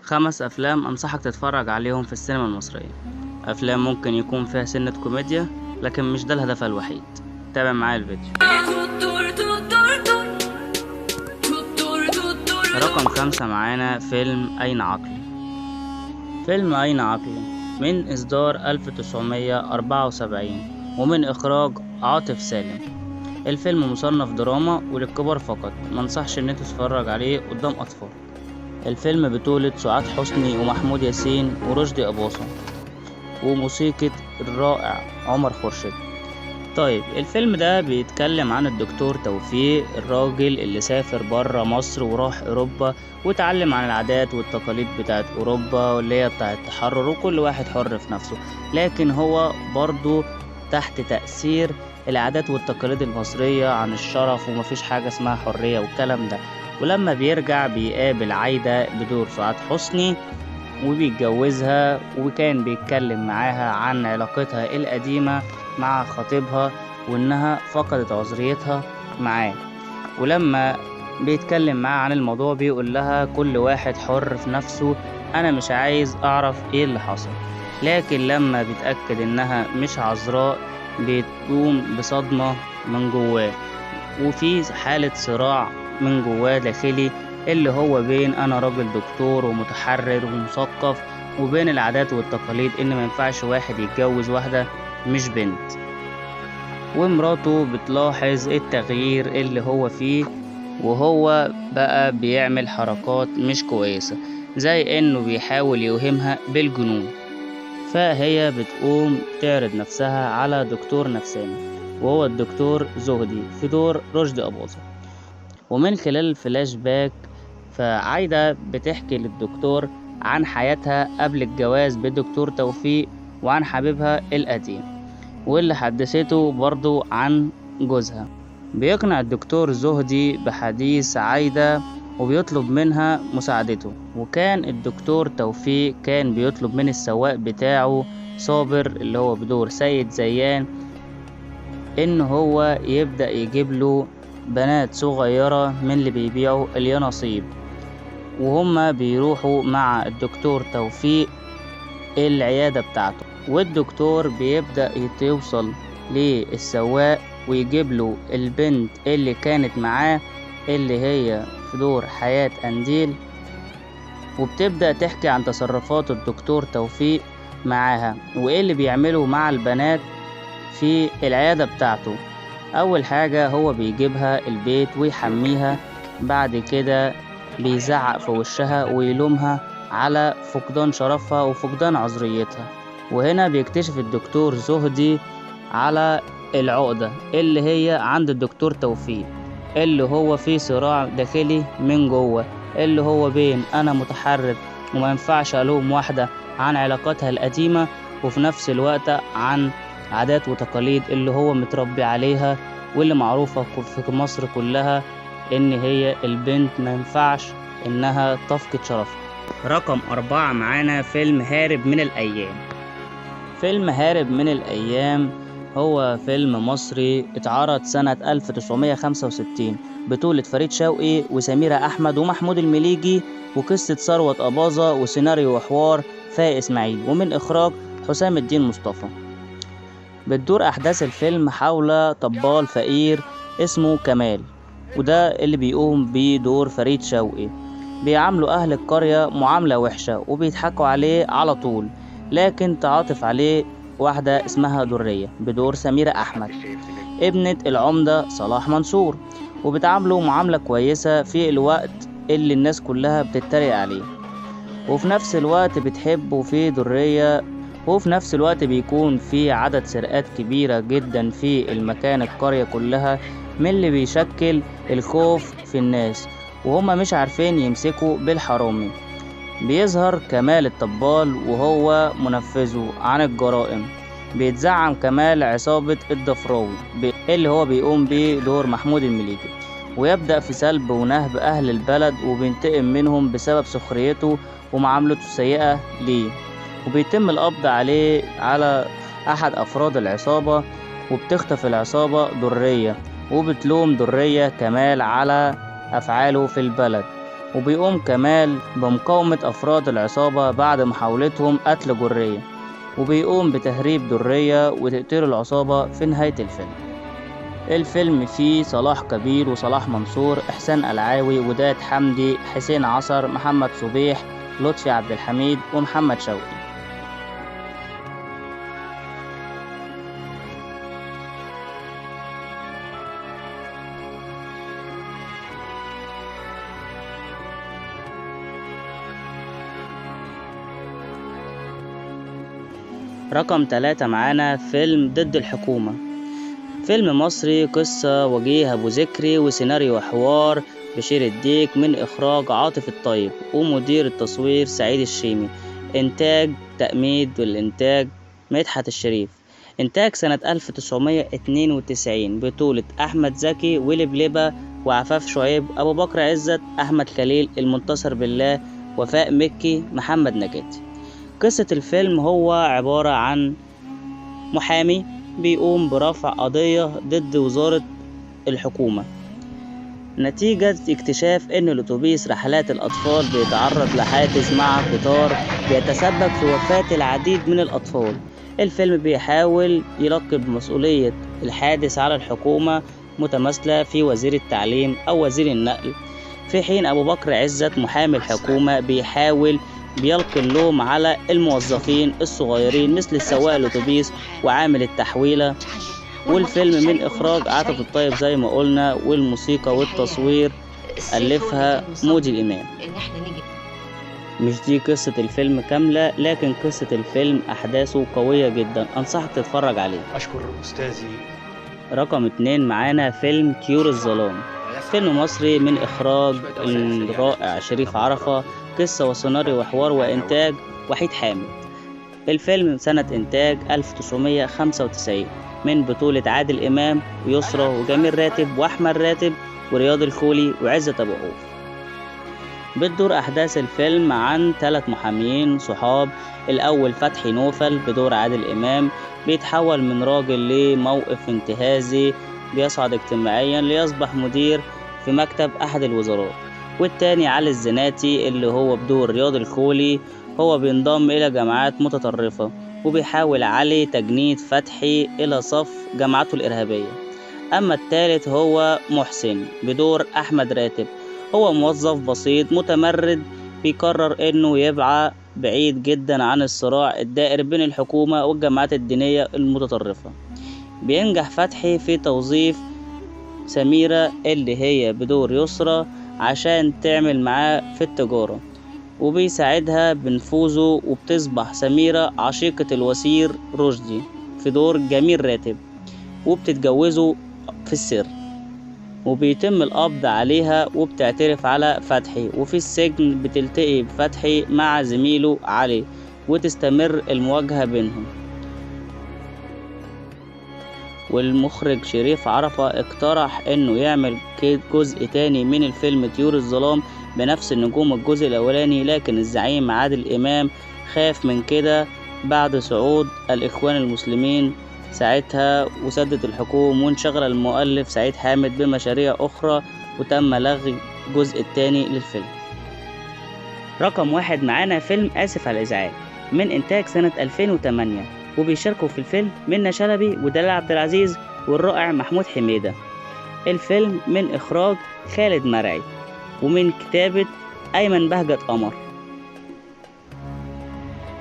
5 أفلام أنصحك تتفرج عليهم في السينما المصرية. أفلام ممكن يكون فيها سنة كوميديا، لكن مش ده الهدف الوحيد. تابع معايا الفيديو. رقم 5 معانا فيلم أين عقلي. فيلم أين عقلي من إصدار 1974 ومن إخراج عاطف سالم. الفيلم مصنف دراما وللكبار فقط، منصحش إن انت تتفرج عليه قدام أطفال. الفيلم بطولة سعاد حسني ومحمود ياسين ورشدي أباظة، وموسيقى الرائع عمر خورشيد. طيب الفيلم ده بيتكلم عن الدكتور توفيق، الراجل اللي سافر برا مصر وراح أوروبا وتعلم عن العادات والتقاليد بتاعت أوروبا واللي هي بتاعت التحرر، وكل واحد حر في نفسه، لكن هو برضو تحت تأثير العادات والتقاليد المصرية عن الشرف، ومفيش حاجة اسمها حرية والكلام ده. ولما بيرجع بيقابل عايدة بدور سعاد حسني وبيتجوزها، وكان بيتكلم معاها عن علاقتها القديمة مع خطيبها وانها فقدت عذريتها معاه. ولما بيتكلم معاها عن الموضوع بيقول لها كل واحد حر في نفسه، انا مش عايز اعرف ايه اللي حصل. لكن لما بيتأكد انها مش عذراء بتقوم بصدمة من جواه، وفي حالة صراع من جواه داخلي، اللي هو بين انا راجل دكتور ومتحرر ومثقف، وبين العادات والتقاليد ان ما ينفعش واحد يتجوز واحدة مش بنت. ومراته بتلاحظ التغيير اللي هو فيه، وهو بقى بيعمل حركات مش كويسة، زي انه بيحاول يوهمها بالجنون. فهي بتقوم تعرض نفسها على دكتور نفساني، وهو الدكتور زهدي في دور رشدي أباظة. ومن خلال الفلاش باك فعايدة بتحكي للدكتور عن حياتها قبل الجواز بالدكتور توفيق، وعن حبيبها القديم، واللي حدثته برضو عن جوزها. بيقنع الدكتور زهدي بحديث عايدة وبيطلب منها مساعدته. وكان الدكتور توفيق كان بيطلب من السواق بتاعه صابر اللي هو بدور سيد زيان ان هو يبدأ يجيب له بنات صغيرة من اللي بيبيعوا اليانصيب، وهما بيروحوا مع الدكتور توفيق العيادة بتاعته. والدكتور بيبدأ يوصل للسواق ويجيب له البنت اللي كانت معاه اللي هي في دور حياة أنديل، وبتبدأ تحكي عن تصرفات الدكتور توفيق معاها وإيه اللي بيعمله مع البنات في العيادة بتاعته. أول حاجة هو بيجيبها البيت ويحميها، بعد كده بيزعق في وشها ويلومها على فقدان شرفها وفقدان عذريتها. وهنا بيكتشف الدكتور زهدي على العقدة اللي هي عند الدكتور توفيق، اللي هو في صراع داخلي من جوه، اللي هو بين انا متحرر وما ينفعش الوم واحدة عن علاقاتها القديمة، وفي نفس الوقت عن عادات وتقاليد اللي هو متربي عليها، واللي معروفة في مصر كلها ان هي البنت ما ينفعش انها تفقد شرفها. رقم 4 معانا فيلم هارب من الأيام. فيلم هارب من الأيام هو فيلم مصري اتعرض سنة 1965 بطولة فريد شوقي وسميرة أحمد ومحمود المليجي، وقصة ثروت أباظة، وسيناريو وحوار فاي إسماعيل، ومن إخراج حسام الدين مصطفى. بتدور أحداث الفيلم حول طبال فقير اسمه كمال، وده اللي بيقوم بدور فريد شوقي. بيعاملوا أهل القرية معاملة وحشة وبيضحكوا عليه على طول، لكن تعاطف عليه واحدة اسمها درية بدور سميرة أحمد ابنة العمدة صلاح منصور، وبتعامله معاملة كويسة في الوقت اللي الناس كلها بتتريق عليه، وفي نفس الوقت بتحبه في درية. وفي نفس الوقت بيكون في عدد سرقات كبيرة جدا في المكان القرية كلها، من اللي بيشكل الخوف في الناس وهما مش عارفين يمسكوا بالحرامي. بيظهر كمال الطبال وهو منفذه عن الجرائم. بيتزعم كمال عصابة الضفراوي اللي هو بيقوم بدور محمود المليجي، ويبدأ في سلب ونهب أهل البلد وبينتقم منهم بسبب سخريته ومعاملته السيئة ليه. وبيتم القبض عليه على أحد أفراد العصابة، وبتخطف العصابة درية وبتلوم درية كمال على أفعاله في البلد. وبيقوم كمال بمقاومة أفراد العصابة بعد محاولتهم قتل جرية، وبيقوم بتهريب درية وتقتله العصابة في نهاية الفيلم. الفيلم فيه صلاح كبير وصلاح منصور، إحسان العاوي، وداد حمدي، حسين عصر، محمد صبيح، لطفي عبد الحميد، ومحمد شوقي. رقم 3 معانا فيلم ضد الحكومة. فيلم مصري، قصة وجيه أبو ذكري، وسيناريو وحوار بشير الديك، من إخراج عاطف الطيب، ومدير التصوير سعيد الشيمي، إنتاج تأميد والإنتاج مدحت الشريف. إنتاج سنة 1992، بطولة أحمد زكي، ولبلبة، وعفاف شعيب، أبو بكر عزت، أحمد خليل، المنتصر بالله، وفاء مكي، محمد نجاتي. قصة الفيلم هو عبارة عن محامي بيقوم برفع قضية ضد وزارة الحكومة نتيجة اكتشاف ان الاتوبيس رحلات الاطفال بيتعرض لحادث مع قطار بيتسبب في وفاة العديد من الاطفال. الفيلم بيحاول يلقي بمسؤولية الحادث على الحكومة متمثلة في وزير التعليم او وزير النقل، في حين ابو بكر عزت محامي الحكومة بيحاول بيلقي اللوم على الموظفين الصغيرين مثل سواق الاتوبيس وعامل التحويلة. والفيلم من إخراج عاطف الطيب زي ما قلنا، والموسيقى والتصوير ألفها مودي الإمام. مش دي قصة الفيلم كاملة، لكن قصة الفيلم أحداثه قوية جدا، أنصحك تتفرج عليه. أشكر أستاذي. رقم 2 معانا فيلم طيور الظلام. فيلم مصري من إخراج الرائع شريف عرفة، قصة وسيناريو وحوار وإنتاج وحيد حامد. الفيلم سنة إنتاج 1995، من بطولة عادل إمام ويسرى وجميل راتب وأحمد راتب ورياض الخولي وعزت أبو عوف. بتدور أحداث الفيلم عن 3 محامين صحاب. الأول فتحي نوفل بدور عادل إمام، بيتحول من راجل لموقف انتهازي بيصعد اجتماعيا ليصبح مدير في مكتب أحد الوزارات. والتاني علي الزناتي اللي هو بدور رياض الخولي، هو بينضم إلى جماعات متطرفة، وبيحاول علي تجنيد فتحي إلى صف جماعته الإرهابية. أما الثالث هو محسن بدور أحمد راتب، هو موظف بسيط متمرد بيقرر إنه يبقى بعيد جدا عن الصراع الدائر بين الحكومة والجماعات الدينية المتطرفة. بينجح فتحي في توظيف سميرة اللي هي بدور يسرى عشان تعمل معاه في التجارة، وبيساعدها بنفوذه، وبتصبح سميرة عشيقة الوزير رشدي في دور جميل راتب، وبتتجوزه في السر، وبيتم القبض عليها وبتعترف على فتحي. وفي السجن بتلتقي بفتحي مع زميله علي، وتستمر المواجهة بينهم. والمخرج شريف عرفة اقترح انه يعمل جزء تاني من الفيلم طيور الظلام بنفس النجوم الجزء الاولاني، لكن الزعيم عادل امام خاف من كده بعد صعود الاخوان المسلمين ساعتها وسدت الحكومة، وانشغل المؤلف سعيد حامد بمشاريع اخرى، وتم لغي الجزء التاني للفيلم. رقم 1 معانا فيلم اسف على الازعاج، من انتاج سنة 2008، وبيشاركوا في الفيلم منة شلبي ودلال عبد العزيز والرائع محمود حميدة. الفيلم من إخراج خالد مرعي، ومن كتابة أيمن بهجت قمر.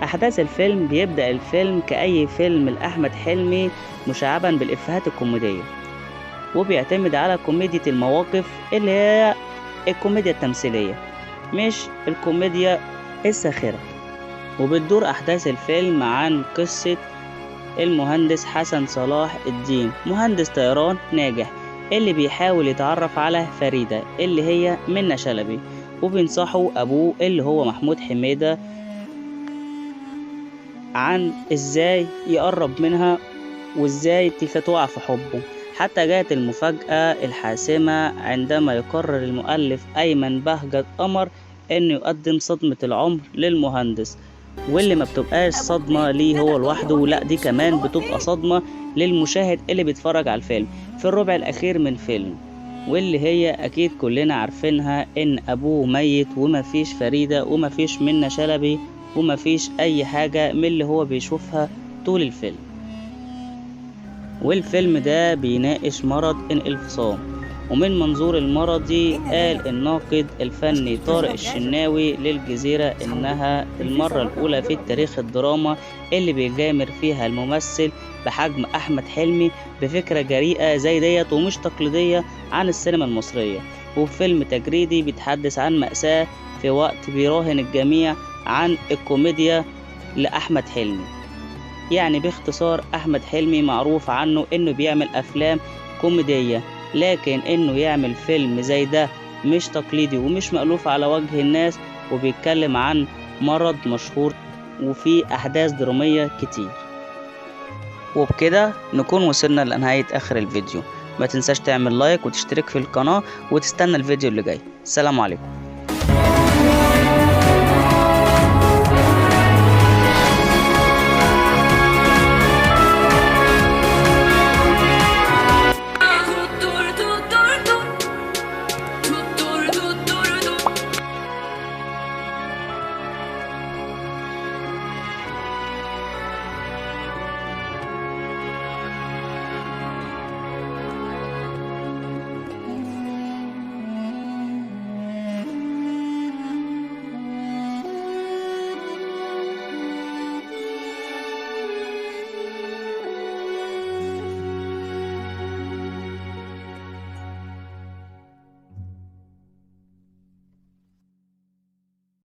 أحداث الفيلم بيبدأ الفيلم كأي فيلم لأحمد حلمي مشعبا بالإفيهات الكوميدية، وبيعتمد على كوميديا المواقف اللي هي الكوميديا التمثيلية مش الكوميديا الساخرة. وبتدور أحداث الفيلم عن قصة المهندس حسن صلاح الدين، مهندس طيران ناجح اللي بيحاول يتعرف على فريدة اللي هي منة شلبي، وبينصحه أبوه اللي هو محمود حميدة عن إزاي يقرب منها وإزاي تقع في حبه. حتى جاءت المفاجأة الحاسمة عندما يقرر المؤلف أيمن بهجت قمر إنه يقدم صدمة العمر للمهندس، واللي ما بتبقاش صدمة ليه هو لوحده، لا دي كمان بتبقى صدمة للمشاهد اللي بيتفرج على الفيلم في الربع الأخير من الفيلم. واللي هي اكيد كلنا عارفينها، ان ابوه ميت ومفيش فريدة ومفيش منة شلبي ومفيش اي حاجة من اللي هو بيشوفها طول الفيلم. والفيلم ده بيناقش مرض الانفصام، ومن منظور المرضي قال الناقد الفني طارق الشناوي للجزيرة إنها المرة الأولى في تاريخ الدراما اللي بيجامر فيها الممثل بحجم أحمد حلمي بفكرة جريئة زي ديت ومش تقليدية عن السينما المصرية، وفيلم تجريدي بيتحدث عن مأساة في وقت بيراهن الجميع عن الكوميديا لأحمد حلمي. يعني باختصار أحمد حلمي معروف عنه إنه بيعمل أفلام كوميدية، لكن إنه يعمل فيلم زي ده مش تقليدي ومش مألوف على وجه الناس، وبيتكلم عن مرض مشهور وفيه أحداث درامية كتير. وبكده نكون وصلنا لنهاية آخر الفيديو. ما تنساش تعمل لايك وتشترك في القناة وتستنى الفيديو اللي جاي. السلام عليكم.